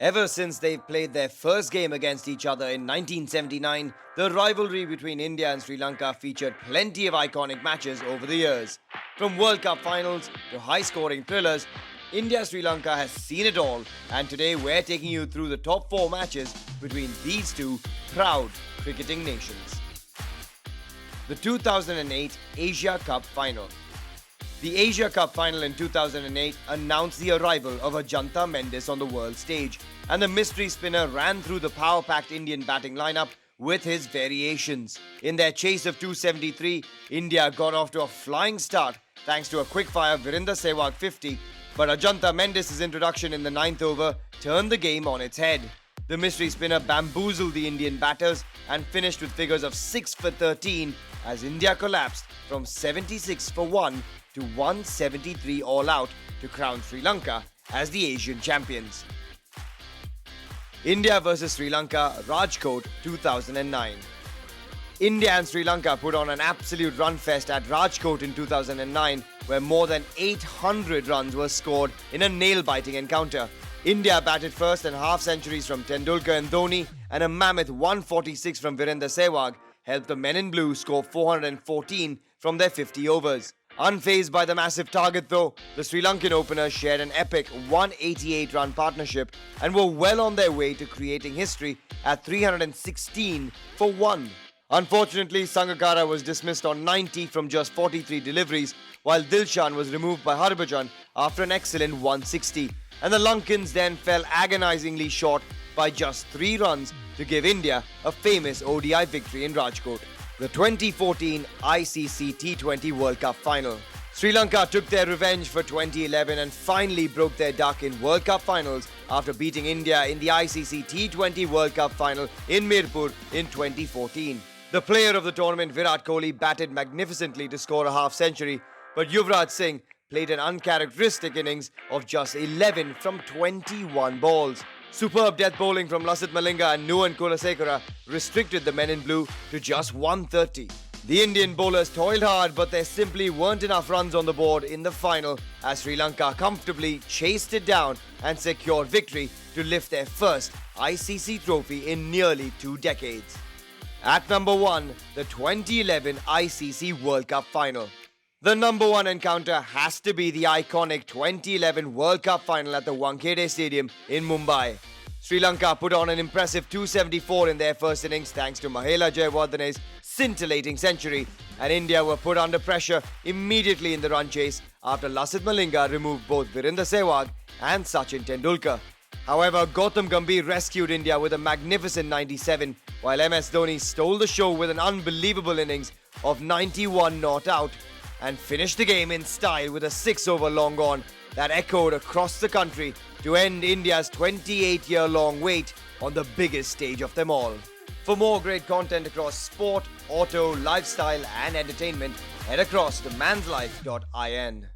Ever since they played their first game against each other in 1979, the rivalry between India and Sri Lanka featured plenty of iconic matches over the years. From World Cup finals to high-scoring thrillers, India-Sri Lanka has seen it all, and today we're taking you through the top 4 matches between these two proud cricketing nations. The 2008 Asia Cup Final. The Asia Cup Final in 2008 announced the arrival of Ajanta Mendis on the world stage, and the mystery spinner ran through the power-packed Indian batting lineup with his variations. In their chase of 273, India got off to a flying start thanks to a quick-fire Virender Sehwag 50, but Ajanta Mendis' introduction in the 9th over turned the game on its head. The mystery spinner bamboozled the Indian batters and finished with figures of 6 for 13 as India collapsed from 76 for 1 to 173 all out to crown Sri Lanka as the Asian champions. India vs Sri Lanka, Rajkot 2009. India and Sri Lanka put on an absolute run fest at Rajkot in 2009, where more than 800 runs were scored in a nail-biting encounter. India batted first, and half-centuries from Tendulkar and Dhoni and a mammoth 146 from Virender Sehwag helped the men in blue score 414 from their 50 overs. Unfazed by the massive target though, the Sri Lankan openers shared an epic 188-run partnership and were well on their way to creating history at 316 for 1. Unfortunately, Sangakkara was dismissed on 90 from just 43 deliveries, while Dilshan was removed by Harbhajan after an excellent 160. And the Lankans then fell agonizingly short by just 3 runs to give India a famous ODI victory in Rajkot. The 2014 ICC T20 World Cup Final. Sri Lanka took their revenge for 2011 and finally broke their duck in World Cup finals after beating India in the ICC T20 World Cup Final in Mirpur in 2014. The player of the tournament, Virat Kohli, batted magnificently to score a half-century, but Yuvraj Singh played an uncharacteristic innings of just 11 from 21 balls. Superb death bowling from Lasith Malinga and Nuwan Kulasekara restricted the men in blue to just 130. The Indian bowlers toiled hard, but there simply weren't enough runs on the board in the final as Sri Lanka comfortably chased it down and secured victory to lift their first ICC trophy in nearly 2 decades. At number 1, the 2011 ICC World Cup Final. The number 1 encounter has to be the iconic 2011 World Cup Final at the Wankhede Stadium in Mumbai. Sri Lanka put on an impressive 274 in their first innings thanks to Mahela Jayawardene's scintillating century, and India were put under pressure immediately in the run chase after Lasith Malinga removed both Virender Sehwag and Sachin Tendulkar. However, Gautam Gambhir rescued India with a magnificent 97, while MS Dhoni stole the show with an unbelievable innings of 91 not out and finished the game in style with a 6-over long on that echoed across the country to end India's 28-year-long wait on the biggest stage of them all. For more great content across sport, auto, lifestyle and entertainment, head across to manslife.in.